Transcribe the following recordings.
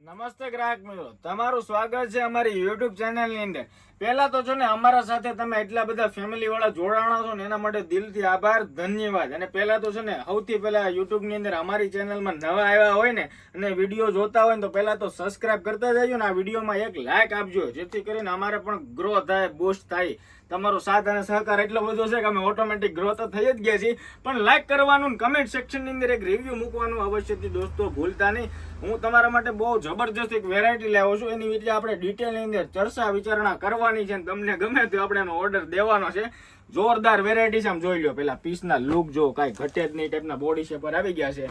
નમસ્તે ગ્રાહક મિત્રો, તમારું સ્વાગત છે અમારી યુટ્યુબ ચેનલની અંદર. પહેલા તો છો ને અમારા સાથે તમે એટલા બધા ફેમિલી વાળા જોડાણા છો ને એના માટે દિલથી આભાર, ધન્યવાદ. અને પહેલા તો છે ને સૌથી પહેલા યુટ્યુબ ની અંદર અમારી ચેનલમાં નવા આવ્યા હોય ને અને વિડીયો જોતા હોય ને તો પહેલા તો સબસ્ક્રાઇબ કરતા જજો ને આ વિડીયોમાં એક લાઈક આપજો, જેથી કરીને અમારે પણ ગ્રો થાય, બૂસ્ટ થાય. તમારો સાથ અને સહકાર એટલો બધો છે કે અમે ઓટોમેટિક ગ્રો તો થઈ જ ગયા છીએ, પણ લાઈક કરવાનું, કમેન્ટ સેક્શનની અંદર એક રિવ્યુ મૂકવાનું અવશ્યથી દોસ્તો ભૂલતા નહીં. હું તમારા માટે બહુ જબરજસ્ત એક વેરાયટી લાવ્યો છું, એની વિશે આપણે ડિટેલની અંદર ચર્ચા વિચારણા કરવાની છે. તમને ગમે તો આપણે એનો ઓર્ડર દેવાનો છે. જોરદાર વેરાયટી છે, આમ જોઈ લો. પેલા પીસના લુક જો, કાંઈ ઘટે જ નહીં ટાઈપના બોડી શેપર આવી ગયા છે,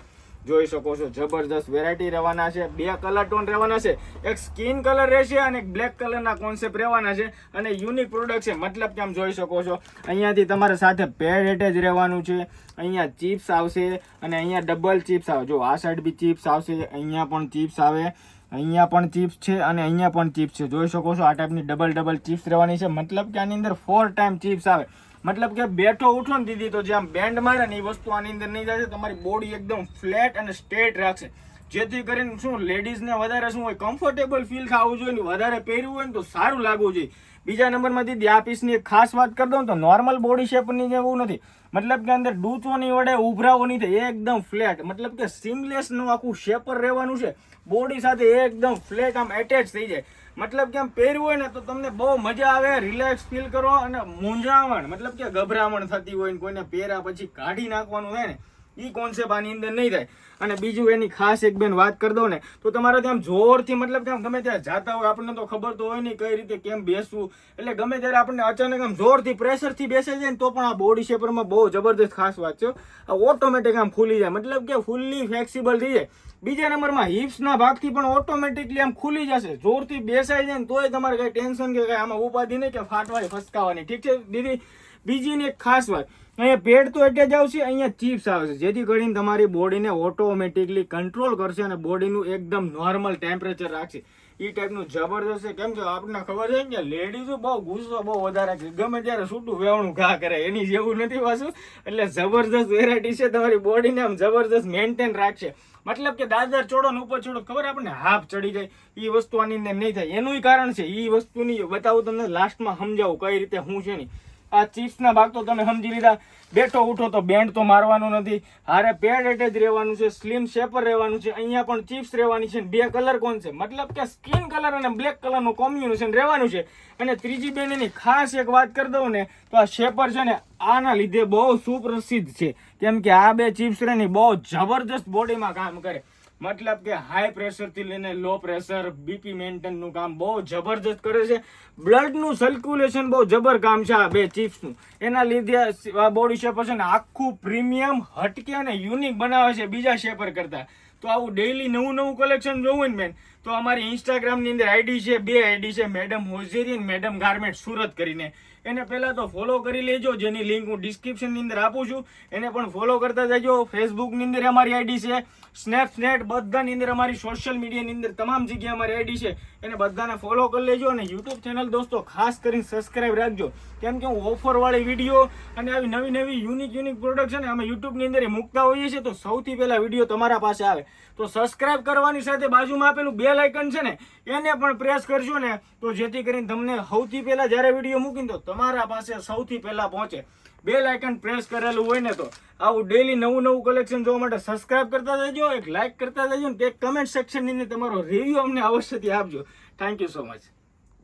જોઈ શકો છો. જબરદસ્ત વેરાયટી રહેવાના છે. બે કલર ટોન રહેવાના છે, એક સ્કિન કલર રહેશે અને એક બ્લેક કલરના કોન્સેપ્ટ રહેવાના છે. અને યુનિક પ્રોડક્ટ છે, મતલબ કે આમ જોઈ શકો છો. અહીંયાથી તમારે સાથે પેડ એટેચ રહેવાનું છે. અહીંયા ચિપ્સ આવશે અને અહીંયા ડબલ ચિપ્સ આવે. જો આ સાઈડ બી ચિપ્સ આવશે, અહીંયા પણ ચિપ્સ આવે, અહીંયા પણ ચિપ્સ છે અને અહીંયા પણ ચિપ્સ છે. જોઈ શકો છો આ ટાઈપની ડબલ ચિપ્સ રહેવાની છે. મતલબ કે આની અંદર 4 ટાઈમ ચિપ્સ આવે. મતલબ કે બેઠો ઉઠો ને દીદી તો જે આમ બેન્ડ મારે ને એ વસ્તુ આની અંદર નહીં જાય. તમારી બોડી એકદમ ફ્લેટ અને સ્ટ્રેટ રાખશે, જેથી કરીને શું લેડીઝને વધારે શું હોય, કમ્ફર્ટેબલ ફીલ થવું જોઈએ ને વધારે પહેર્યું હોય ને તો સારું લાગવું જોઈએ. બીજા નંબરમાં દીદી આ પીસની એક ખાસ વાત કરી દઉં તો નોર્મલ બોડી શેપની જેવું નથી. મતલબ કે અંદર ડૂચો નહીં વડે, ઉભરાવો નહીં થાય, એકદમ ફ્લેટ. મતલબ કે સીમલેસ નું આખું શેપર રહેવાનું છે, બોડી સાથે એકદમ ફ્લેટ આમ એટેચ થઈ જાય. મતલબ કે આમ પહેર્યું હોય ને તો તમને બહુ મજા આવે, રિલેક્સ ફીલ કરો. અને મૂંઝાવણ મતલબ કે ગભરામણ થતી હોય ને કોઈને પહેર્યા પછી કાઢી નાખવાનું થાય ને એ કોન્સેપ્ટ આની અંદર નહીં થાય. અને બીજું એની ખાસ એક બેન વાત કરી દઉં ને તો તમારે ત્યાં જોરથી મતલબ કે આમ ગમે ત્યાં જતા હોય, આપણને તો ખબર તો હોય નહીં કઈ રીતે કેમ બેસવું, એટલે ગમે ત્યારે આપણને અચાનક આમ જોરથી પ્રેશરથી બેસે જાય ને તો પણ આ બોડી શેપરમાં બહુ જબરદસ્ત ખાસ વાત છે. આ ઓટોમેટિક આમ ખુલી જાય, મતલબ કે ફૂલ્લી ફ્લેક્સિબલ થઈ જાય. બીજા નંબરમાં હિપ્સના ભાગથી પણ ઓટોમેટિકલી આમ ખુલી જશે. જોરથી બેસાઈ જાય ને તોય તમારે કઈ ટેન્શન કે કઈ આમાં ઉપાધિ નહીં કે ફાટવાની ફસકાવાની. ઠીક છે દીદી. બીજીની એક ખાસ વાત, અહીંયા પેડ તો એટલે જ આવશે, અહીંયા ચિપ્સ આવશે, જેથી કરીને તમારી બોડીને ઓટોમેટિકલી કંટ્રોલ કરશે અને બોડીનું એકદમ નોર્મલ ટેમ્પરેચર રાખશે. એ ટાઈપનું જબરદસ્ત છે. કેમ કે આપણને ખબર છે કે લેડીઝો બહુ ગુસ્સો બહુ વધારે છે, ગમે ત્યારે છૂટું વેવણું ઘા કરે, એની જેવું નથી પાછું. એટલે જબરદસ્ત વેરાયટી છે, તમારી બોડીને આમ જબરદસ્ત મેન્ટેન રાખશે. મતલબ કે દાદર ચોડો ને ઉપર ચોડો ખબર આપણને હાફ ચડી જાય, એ વસ્તુ આની અંદર નહીં થાય. એનું કારણ છે, એ વસ્તુની બતાવું તમને લાસ્ટમાં સમજાવું કઈ રીતે શું છે. નહીં આ ચિપ્સના ભાગ તો તમે સમજી લીધા. બેઠો ઉઠો તો બેન્ડ તો મારવાનું નથી, હારે પેડ એટેચ રહેવાનું છે, સ્લિમ શેપર રહેવાનું છે, અહીંયા પણ ચિપ્સ રહેવાની છે. બે કલર કોણ છે, મતલબ કે સ્કિન કલર અને બ્લેક કલરનું કોમ્બિનેશન રહેવાનું છે. અને ત્રીજી બેનની ખાસ એક વાત કરી દઉં ને તો આ શેપર છે ને આના લીધે બહુ સુપ્રસિદ્ધ છે, કેમ કે આ બે ચિપ્સ રહે ને બહુ જબરદસ્ત બોડીમાં કામ કરે. મતલબ કે હાઈ પ્રેશરથી લઈને લો પ્રેશર, બીપી મેન્ટેનનું કામ બહુ જબરજસ્ત કરે છે. બ્લડનું સર્ક્યુલેશન બહુ જબર કામ છે આ બે ચિપ્સનું. એના લીધે આ બોડી શેપર છે ને આખું પ્રીમિયમ, હટકે અને યુનિક બનાવે છે બીજા શેપર કરતા. તો આવું ડેઈલી નવું કલેક્શન જોવું ને બેન તો અમારી ઇન્સ્ટાગ્રામની અંદર આઈડી છે, 2 આઈડી છે, મેડમ હોઝેરી અને મેડમ ગાર્મેન્ટ સુરત કરીને. એને પહેલાં તો ફોલો કરી લેજો, જેની લિંક હું ડિસ્ક્રિપ્શનની અંદર આપું છું. એને પણ ફોલો કરતા જજો. ફેસબુકની અંદર અમારી આઈડી છે, સ્નેપચેટ બધાની અંદર અમારી સોશિયલ મીડિયાની અંદર તમામ જગ્યાએ અમારી આઈડી છે, એને બધાને ફોલો કરી લેજો. અને યુટ્યુબ ચેનલ દોસ્તો ખાસ કરીને સબસ્ક્રાઈબ રાખજો, કેમ કે હું ઓફરવાળી વિડીયો અને આવી નવી યુનિક પ્રોડક્ટ છે ને અમે યુટ્યુબની અંદર મૂકતા હોઈએ છીએ, તો સૌથી પહેલા વિડીયો તમારા પાસે આવે. તો સબસ્ક્રાઈબ કરવાની સાથે બાજુમાં આપેલું બેલ આઇકન છે ને એને પણ પ્રેસ કરજો ને, તો જેથી કરીને તમને સૌથી પહેલા જ્યારે વિડીયો મૂકીને તો તમારા પાસે સૌથી પહેલા પહોંચે. બેલ આઇકન પ્રેસ કરેલું હોય ને તો આવું ડેલી નવું કલેક્શન જોવા માટે સબસ્ક્રાઇબ કરતા જજો, એક લાઇક કરતા જજો ને એક કમેન્ટ સેક્શનની અંદર તમારો રિવ્યુ અમને અવશ્યથી આપજો. Thank you so much.